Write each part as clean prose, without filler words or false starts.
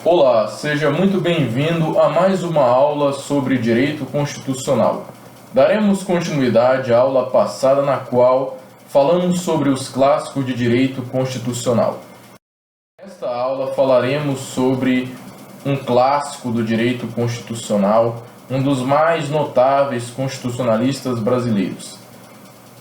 Olá, seja muito bem-vindo a mais uma aula sobre direito constitucional. Daremos continuidade à aula passada na qual falamos sobre os clássicos de direito constitucional. Nesta aula falaremos sobre um clássico do direito constitucional, um dos mais notáveis constitucionalistas brasileiros,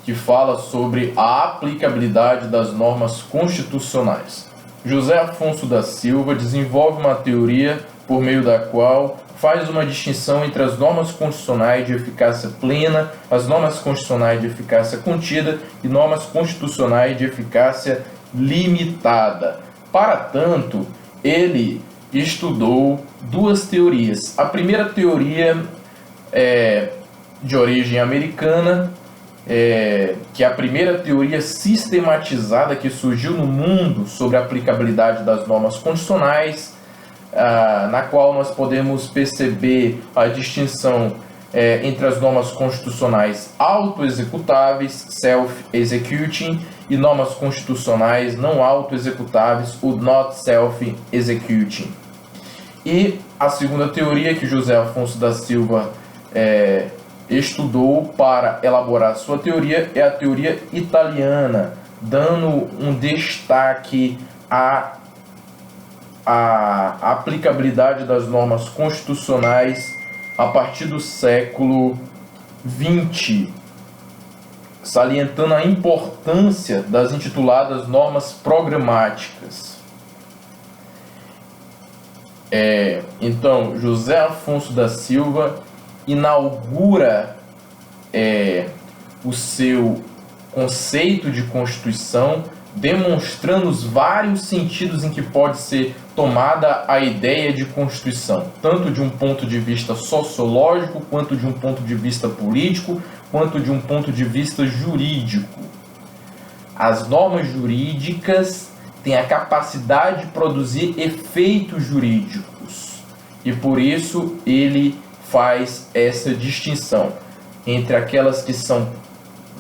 que fala sobre a aplicabilidade das normas constitucionais. José Afonso da Silva desenvolve uma teoria por meio da qual faz uma distinção entre as normas constitucionais de eficácia plena, as normas constitucionais de eficácia contida e normas constitucionais de eficácia limitada. Para tanto, ele estudou duas teorias. A primeira teoria é de origem americana, que é a primeira teoria sistematizada que surgiu no mundo sobre a aplicabilidade das normas constitucionais, na qual nós podemos perceber a distinção entre as normas constitucionais autoexecutáveis, self-executing, e normas constitucionais não autoexecutáveis, o not self-executing. E a segunda teoria que José Afonso da Silva estudou para elaborar sua teoria é a teoria italiana, dando um destaque à aplicabilidade das normas constitucionais a partir do século XX, salientando a importância das intituladas normas programáticas. Então, José Afonso da Silva inaugura o seu conceito de Constituição, demonstrando os vários sentidos em que pode ser tomada a ideia de Constituição, tanto de um ponto de vista sociológico, quanto de um ponto de vista político, quanto de um ponto de vista jurídico. As normas jurídicas têm a capacidade de produzir efeitos jurídicos, e por isso ele faz essa distinção entre aquelas que são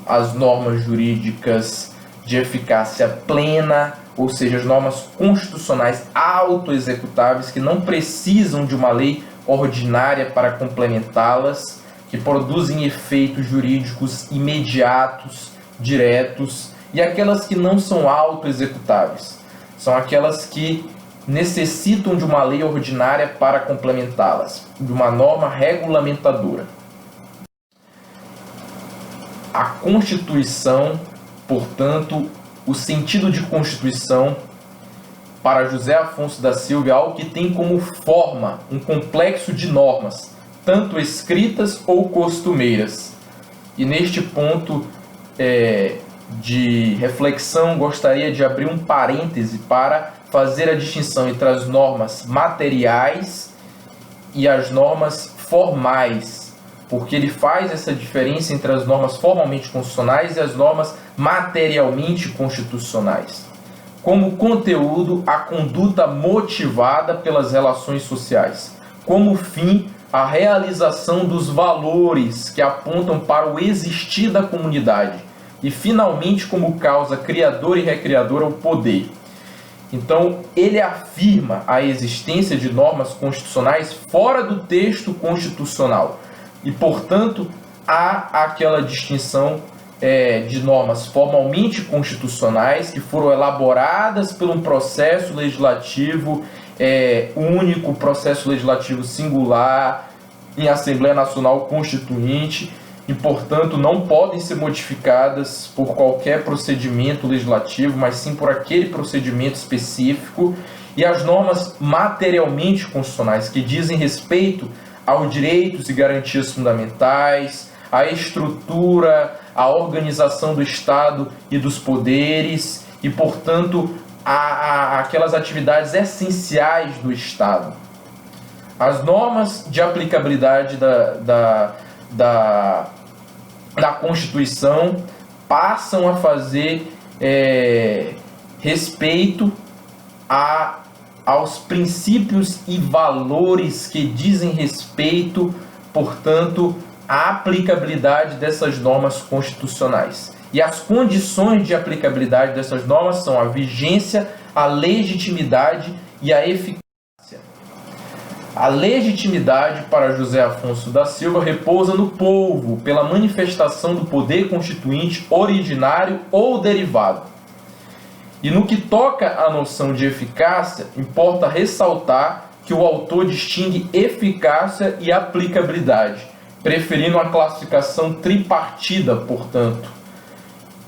as normas jurídicas de eficácia plena, ou seja, as normas constitucionais autoexecutáveis que não precisam de uma lei ordinária para complementá-las, que produzem efeitos jurídicos imediatos, diretos, e aquelas que não são autoexecutáveis. São aquelas que necessitam de uma lei ordinária para complementá-las, de uma norma regulamentadora. A Constituição, portanto, o sentido de Constituição, para José Afonso da Silva, é algo que tem como forma um complexo de normas, tanto escritas ou costumeiras. E neste ponto de reflexão, gostaria de abrir um parêntese para fazer a distinção entre as normas materiais e as normas formais, porque ele faz essa diferença entre as normas formalmente constitucionais e as normas materialmente constitucionais. Como conteúdo, a conduta motivada pelas relações sociais. Como fim, a realização dos valores que apontam para o existir da comunidade. E, finalmente, como causa criadora e recriadora, o poder. Então, ele afirma a existência de normas constitucionais fora do texto constitucional. E, portanto, há aquela distinção de normas formalmente constitucionais que foram elaboradas por um processo legislativo único, processo legislativo singular, em Assembleia Nacional Constituinte, e, portanto, não podem ser modificadas por qualquer procedimento legislativo, mas sim por aquele procedimento específico, e as normas materialmente constitucionais, que dizem respeito aos direitos e garantias fundamentais, à estrutura, à organização do Estado e dos poderes, e, portanto, aquelas atividades essenciais do Estado. As normas de aplicabilidade da Constituição passam a fazer respeito aos princípios e valores que dizem respeito, portanto, à aplicabilidade dessas normas constitucionais. E as condições de aplicabilidade dessas normas são a vigência, a legitimidade e a eficácia. A legitimidade para José Afonso da Silva repousa no povo, pela manifestação do poder constituinte originário ou derivado. E no que toca à noção de eficácia, importa ressaltar que o autor distingue eficácia e aplicabilidade, preferindo a classificação tripartida, portanto.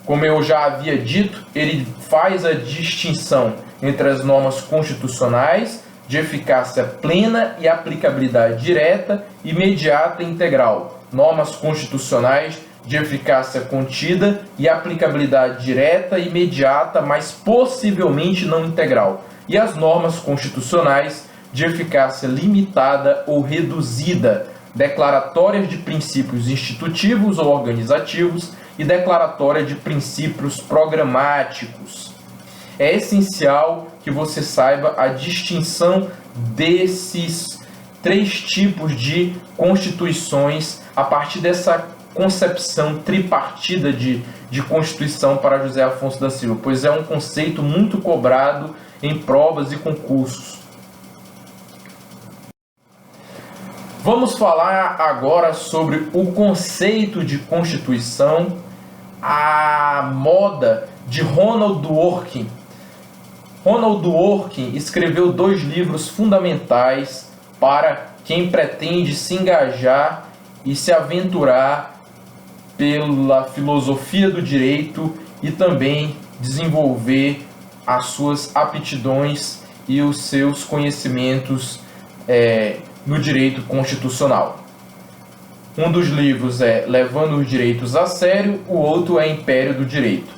Como eu já havia dito, ele faz a distinção entre as normas constitucionais de eficácia plena e aplicabilidade direta, imediata e integral, normas constitucionais de eficácia contida e aplicabilidade direta e imediata, mas possivelmente não integral, e as normas constitucionais de eficácia limitada ou reduzida, declaratórias de princípios institutivos ou organizativos e declaratória de princípios programáticos. É essencial que você saiba a distinção desses três tipos de constituições a partir dessa concepção tripartida de Constituição para José Afonso da Silva, pois é um conceito muito cobrado em provas e concursos. Vamos falar agora sobre o conceito de Constituição, a moda de Ronald Dworkin. Ronald Dworkin escreveu 2 livros fundamentais para quem pretende se engajar e se aventurar pela filosofia do direito e também desenvolver as suas aptidões e os seus conhecimentos no direito constitucional. Um dos livros é Levando os Direitos a Sério, o outro é Império do Direito.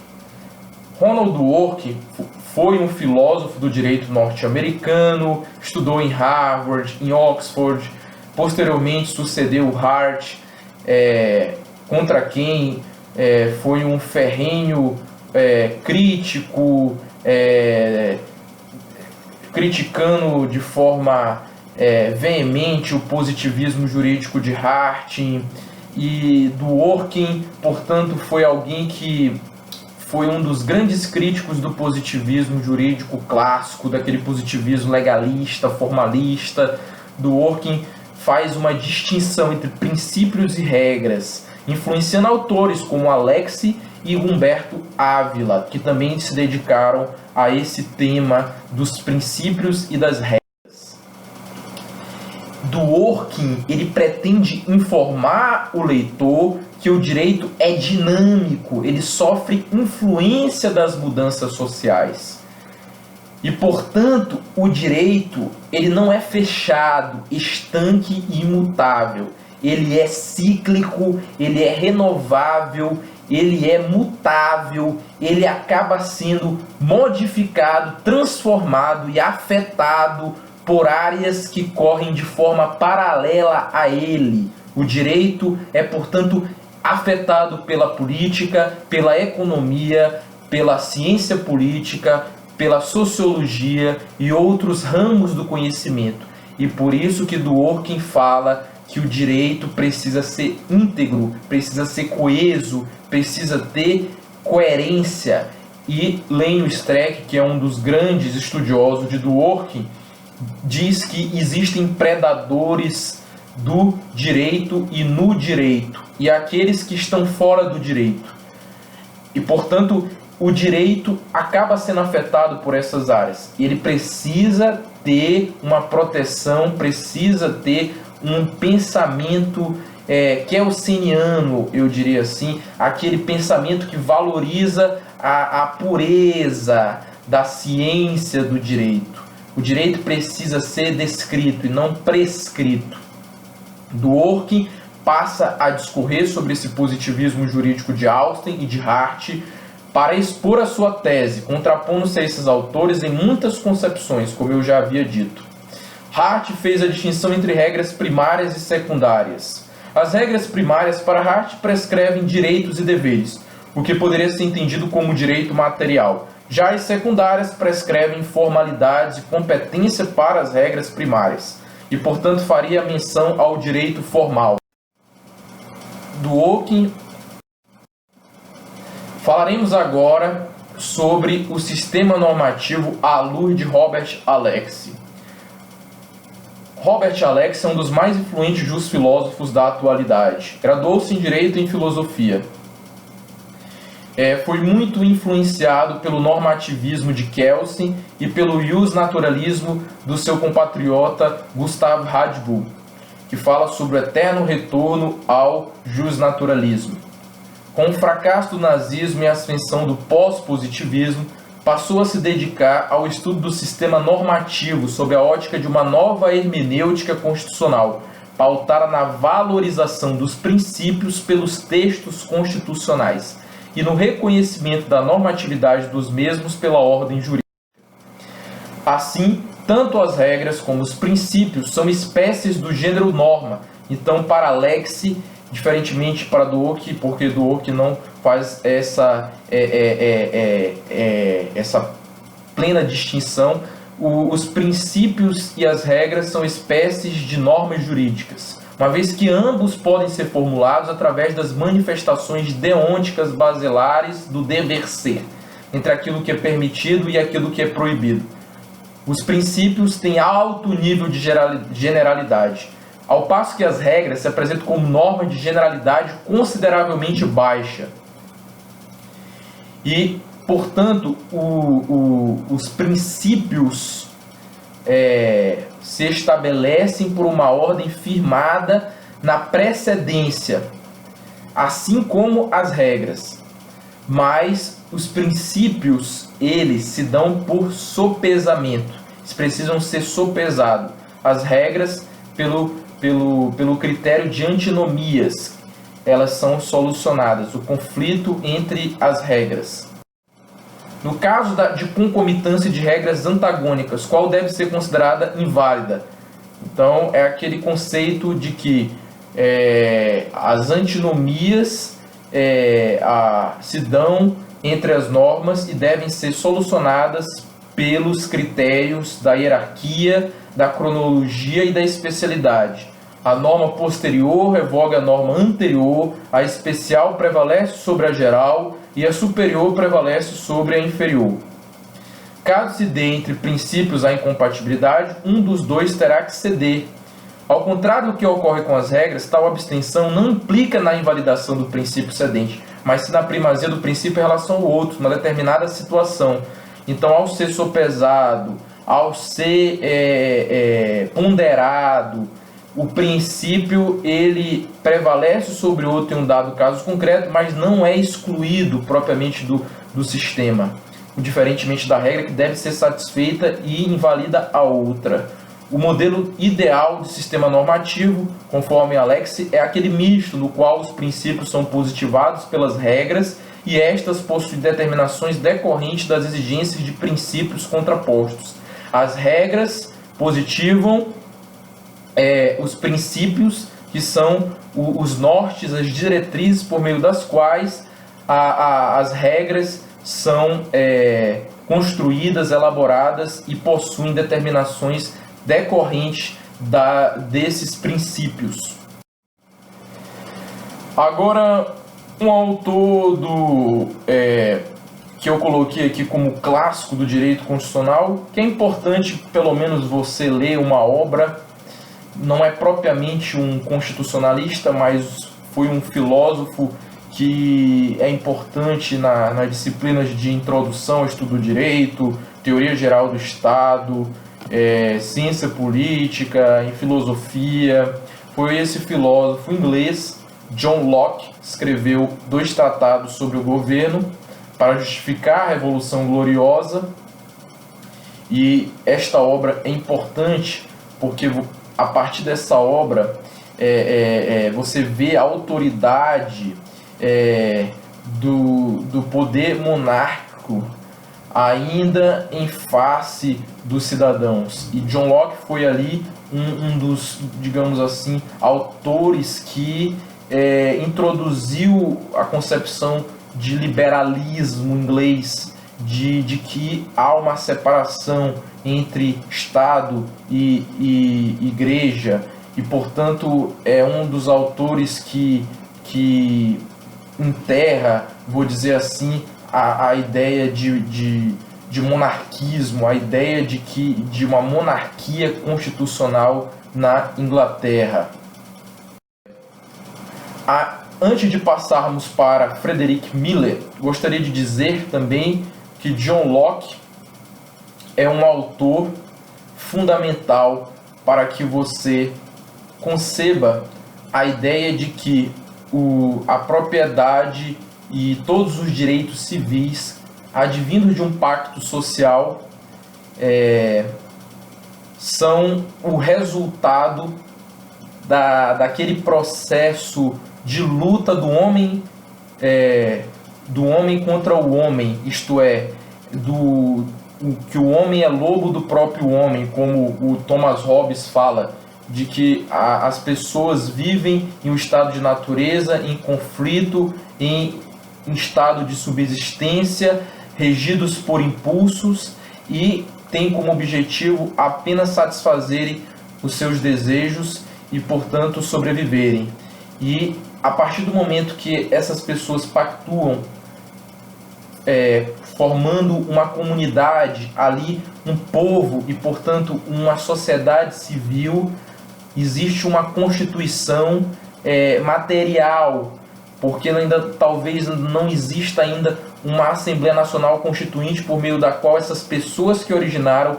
Ronald Dworkin foi um filósofo do direito norte-americano, estudou em Harvard, em Oxford, posteriormente sucedeu Hart, contra quem foi um ferrenho crítico, criticando de forma veemente o positivismo jurídico de Hart, e Dworkin, portanto, foi alguém que foi um dos grandes críticos do positivismo jurídico clássico, daquele positivismo legalista, formalista. Dworkin faz uma distinção entre princípios e regras, influenciando autores como Alexis e Humberto Ávila, que também se dedicaram a esse tema dos princípios e das regras. Dworkin, ele pretende informar o leitor que o direito é dinâmico, ele sofre influência das mudanças sociais. E, portanto, o direito ele não é fechado, estanque e imutável. Ele é cíclico, ele é renovável, ele é mutável, ele acaba sendo modificado, transformado e afetado por áreas que correm de forma paralela a ele. O direito é, portanto, afetado pela política, pela economia, pela ciência política, pela sociologia e outros ramos do conhecimento. E por isso que Dworkin fala que o direito precisa ser íntegro, precisa ser coeso, precisa ter coerência. E Lênio Streck, que é um dos grandes estudiosos de Dworkin, diz que existem predadores do direito e no direito, e aqueles que estão fora do direito. E, portanto, o direito acaba sendo afetado por essas áreas. E ele precisa ter uma proteção, precisa ter um pensamento kelseniano, eu diria assim, aquele pensamento que valoriza a pureza da ciência do direito. O direito precisa ser descrito e não prescrito. Dworkin passa a discorrer sobre esse positivismo jurídico de Austin e de Hart para expor a sua tese, contrapondo-se a esses autores em muitas concepções, como eu já havia dito. Hart fez a distinção entre regras primárias e secundárias. As regras primárias para Hart prescrevem direitos e deveres, o que poderia ser entendido como direito material. Já as secundárias prescrevem formalidades e competência para as regras primárias, e, portanto, faria menção ao direito formal. Dworkin. Falaremos agora sobre o sistema normativo à luz de Robert Alexis. Robert Alex é um dos mais influentes dos filósofos da atualidade. Graduou-se em Direito e em Filosofia. Foi muito influenciado pelo normativismo de Kelsen e pelo justnaturalismo do seu compatriota Gustav Hadbull, que fala sobre o eterno retorno ao justnaturalismo. Com o fracasso do nazismo e a ascensão do pós-positivismo, passou a se dedicar ao estudo do sistema normativo sob a ótica de uma nova hermenêutica constitucional, pautada na valorização dos princípios pelos textos constitucionais e no reconhecimento da normatividade dos mesmos pela ordem jurídica. Assim, tanto as regras como os princípios são espécies do gênero norma. Então, para Alex, diferentemente para Dworkin, porque Dworkin não faz essa plena distinção, os princípios e as regras são espécies de normas jurídicas, uma vez que ambos podem ser formulados através das manifestações deônticas basilares do dever ser, entre aquilo que é permitido e aquilo que é proibido. Os princípios têm alto nível de generalidade, ao passo que as regras se apresentam como norma de generalidade consideravelmente baixa. E, portanto, os princípios se estabelecem por uma ordem firmada na precedência, assim como as regras. Mas os princípios, eles se dão por sopesamento. Eles precisam ser sopesados. As regras, pelo critério de antinomias, elas são solucionadas, o conflito entre as regras. No caso de concomitância de regras antagônicas, qual deve ser considerada inválida? Então, é aquele conceito de que as antinomias se dão entre as normas e devem ser solucionadas pelos critérios da hierarquia, da cronologia e da especialidade. A norma posterior revoga a norma anterior, a especial prevalece sobre a geral e a superior prevalece sobre a inferior. Caso se dê entre princípios a incompatibilidade, um dos dois terá que ceder. Ao contrário do que ocorre com as regras, tal abstenção não implica na invalidação do princípio cedente, mas sim na primazia do princípio em relação ao outro, numa determinada situação. Então, ao ser sopesado, ao ser ponderado, o princípio ele prevalece sobre o outro em um dado caso concreto, mas não é excluído propriamente do sistema, diferentemente da regra que deve ser satisfeita e invalida a outra. O modelo ideal de sistema normativo, conforme Alex, é aquele misto no qual os princípios são positivados pelas regras e estas possuem determinações decorrentes das exigências de princípios contrapostos. As regras positivam os princípios, que são os nortes, as diretrizes por meio das quais as regras são construídas, elaboradas e possuem determinações decorrentes desses princípios. Agora, um autor que eu coloquei aqui como clássico do direito constitucional, que é importante pelo menos você ler uma obra. Não é propriamente um constitucionalista, mas foi um filósofo que é importante nas disciplinas de introdução ao estudo do direito, teoria geral do Estado, ciência política, em filosofia. Foi esse filósofo inglês, John Locke, escreveu 2 tratados sobre o governo para justificar a Revolução Gloriosa. E esta obra é importante porque a partir dessa obra você vê a autoridade do poder monárquico ainda em face dos cidadãos. E John Locke foi ali um dos, digamos assim, autores que introduziu a concepção de liberalismo inglês, de que há uma separação entre Estado e Igreja, e portanto é um dos autores que enterra, vou dizer assim, a ideia de monarquismo, a ideia de uma monarquia constitucional na Inglaterra. Antes de passarmos para Frederick Miller, gostaria de dizer também que John Locke é um autor fundamental para que você conceba a ideia de que a propriedade e todos os direitos civis advindos de um pacto social são o resultado daquele processo de luta do homem contra o homem, isto é, que o homem é lobo do próprio homem, como o Thomas Hobbes fala, de que as pessoas vivem em um estado de natureza, em conflito, em estado de subsistência, regidos por impulsos e têm como objetivo apenas satisfazerem os seus desejos e, portanto, sobreviverem. E a partir do momento que essas pessoas pactuam, formando uma comunidade ali, um povo e, portanto, uma sociedade civil, existe uma constituição material, porque talvez não exista ainda uma Assembleia Nacional Constituinte por meio da qual essas pessoas que originaram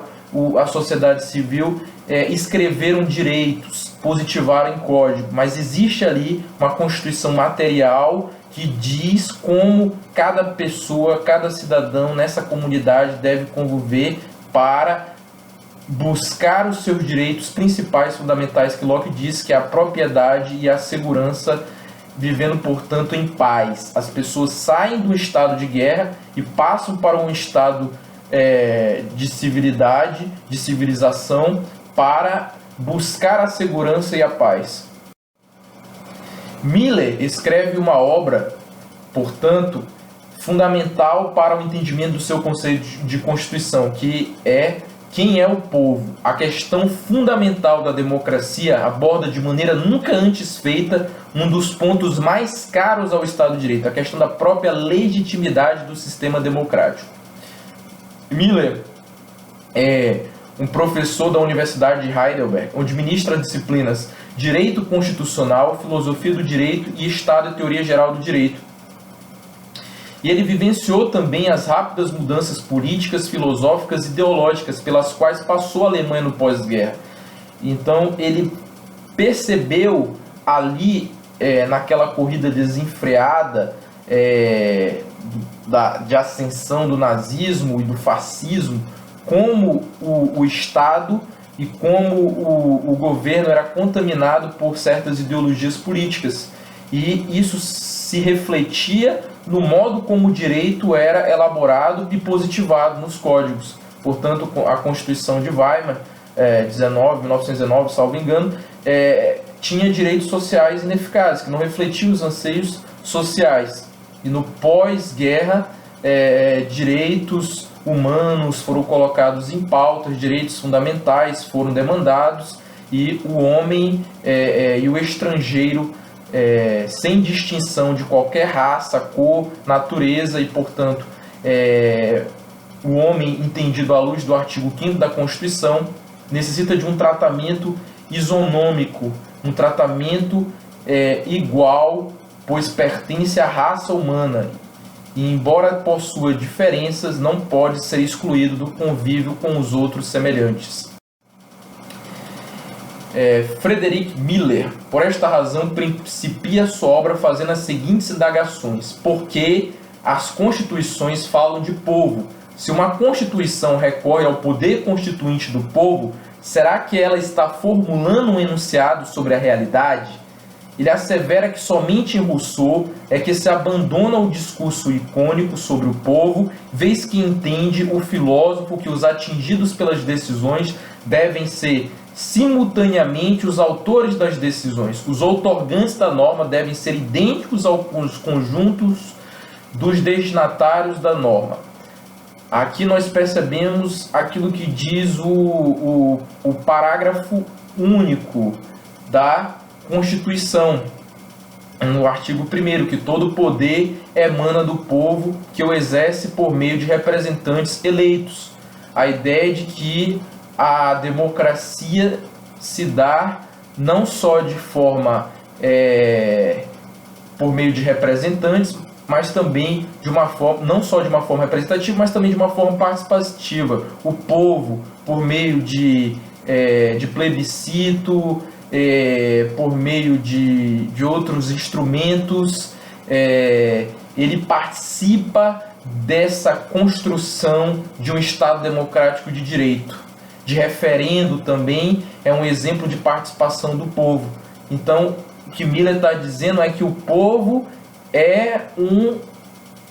a sociedade civil escreveram direitos, positivaram em código, mas existe ali uma Constituição material que diz como cada pessoa, cada cidadão nessa comunidade deve conviver para buscar os seus direitos principais, fundamentais, que Locke diz que é a propriedade e a segurança, vivendo, portanto, em paz. As pessoas saem do estado de guerra e passam para um estado de civilidade, de civilização, para buscar a segurança e a paz. Miller escreve uma obra, portanto, fundamental para o entendimento do seu conceito de Constituição, que é quem é o povo. A questão fundamental da democracia aborda de maneira nunca antes feita um dos pontos mais caros ao Estado de Direito, a questão da própria legitimidade do sistema democrático. Miller é um professor da Universidade de Heidelberg, onde ministra disciplinas Direito Constitucional, Filosofia do Direito e Estado e Teoria Geral do Direito. E ele vivenciou também as rápidas mudanças políticas, filosóficas e ideológicas pelas quais passou a Alemanha no pós-guerra. Então ele percebeu ali, naquela corrida desenfreada de ascensão do nazismo e do fascismo, como o Estado e como o governo era contaminado por certas ideologias políticas. E isso se refletia no modo como o direito era elaborado e positivado nos códigos. Portanto, a Constituição de Weimar, 1919, salvo engano, tinha direitos sociais ineficazes, que não refletiam os anseios sociais. E no pós-guerra, direitos humanos foram colocados em pauta, os direitos fundamentais foram demandados, e o homem e o estrangeiro, sem distinção de qualquer raça, cor, natureza, e, portanto, o homem, entendido à luz do artigo 5º da Constituição, necessita de um tratamento isonômico, um tratamento igual, pois pertence à raça humana, e, embora possua diferenças, não pode ser excluído do convívio com os outros semelhantes. Frederick Miller, por esta razão, principia sua obra fazendo as seguintes indagações: por que as constituições falam de povo? Se uma constituição recorre ao poder constituinte do povo, será que ela está formulando um enunciado sobre a realidade? Ele assevera que somente em Rousseau é que se abandona o discurso icônico sobre o povo, vez que entende o filósofo que os atingidos pelas decisões devem ser simultaneamente os autores das decisões. Os outorgantes da norma devem ser idênticos aos conjuntos dos destinatários da norma. Aqui nós percebemos aquilo que diz o parágrafo único da Constituição. no artigo 1º, que todo poder emana do povo, que o exerce por meio de representantes eleitos. A ideia de que a democracia se dá não só de forma por meio de representantes, mas também de uma forma, não só de uma forma representativa, mas também de uma forma participativa. O povo, por meio de plebiscito, por meio de outros instrumentos, ele participa dessa construção de um Estado democrático de direito. De referendo também é um exemplo de participação do povo. Então, o que Miller está dizendo é que o povo é um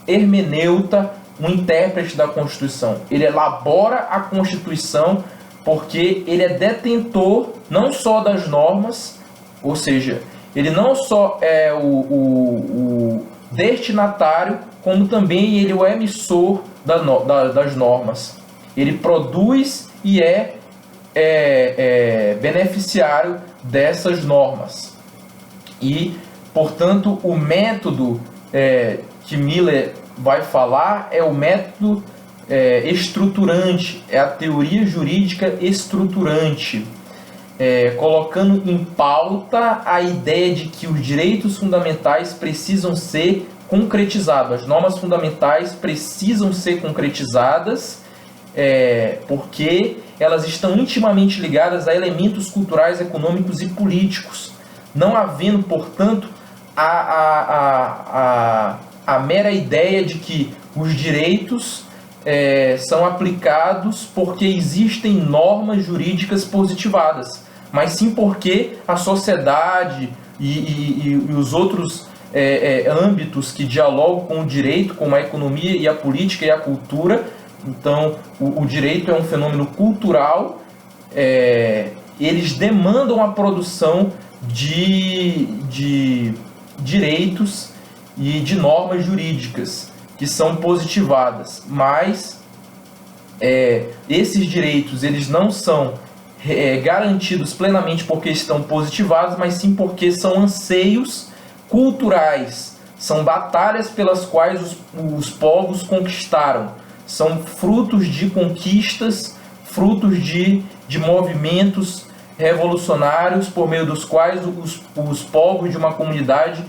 hermeneuta, um intérprete da Constituição. Ele elabora a Constituição porque ele é detentor não só das normas, ou seja, ele não só é o destinatário, como também ele é o emissor das normas. Ele produz e é beneficiário dessas normas. E, portanto, o método que Miller vai falar é o método estruturante, é a teoria jurídica estruturante, colocando em pauta a ideia de que os direitos fundamentais precisam ser concretizados, as normas fundamentais precisam ser concretizadas, porque elas estão intimamente ligadas a elementos culturais, econômicos e políticos, não havendo, portanto, a mera ideia de que os direitos são aplicados porque existem normas jurídicas positivadas, mas sim porque a sociedade e os outros âmbitos que dialogam com o direito, como a economia e a política e a cultura. Então, o direito é um fenômeno cultural, eles demandam a produção de direitos e de normas jurídicas que são positivadas, mas esses direitos eles não são garantidos plenamente porque estão positivados, mas sim porque são anseios culturais, são batalhas pelas quais os povos conquistaram, são frutos de conquistas, frutos de movimentos revolucionários por meio dos quais os povos de uma comunidade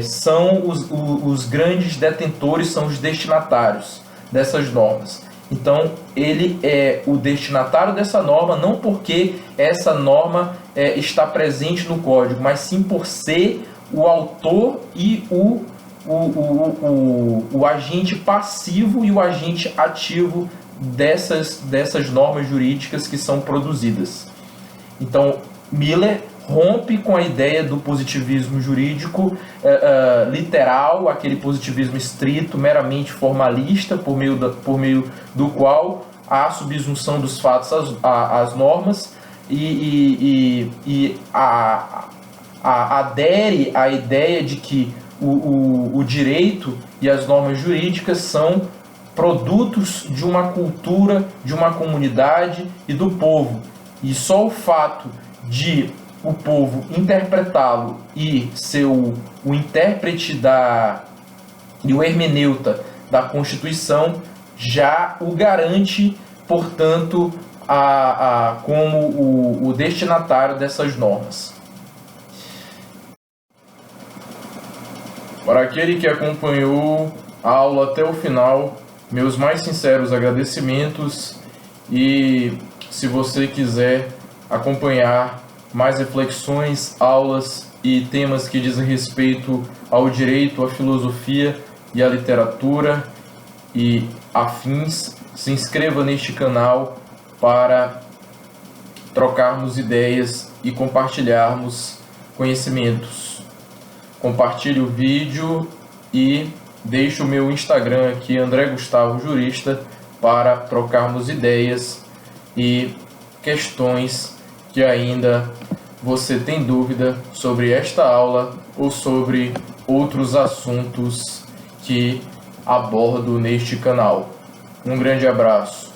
são os grandes detentores, são os destinatários dessas normas. Então, ele é o destinatário dessa norma, não porque essa norma está presente no código, mas sim por ser o autor e o agente passivo e o agente ativo dessas normas jurídicas que são produzidas. Então, Miller rompe com a ideia do positivismo jurídico literal, aquele positivismo estrito, meramente formalista, por meio do qual há subsunção dos fatos às normas e adere à ideia de que o direito e as normas jurídicas são produtos de uma cultura, de uma comunidade e do povo. E só o fato de o povo interpretá-lo e ser o intérprete e o hermeneuta da Constituição já o garante, portanto, como o destinatário dessas normas. Para aquele que acompanhou a aula até o final, meus mais sinceros agradecimentos, e se você quiser acompanhar mais reflexões, aulas e temas que dizem respeito ao direito, à filosofia e à literatura e afins, se inscreva neste canal para trocarmos ideias e compartilharmos conhecimentos. Compartilhe o vídeo e deixe o meu Instagram aqui, André Gustavo Jurista, para trocarmos ideias e questões que ainda você tem dúvida sobre esta aula ou sobre outros assuntos que abordo neste canal. Um grande abraço.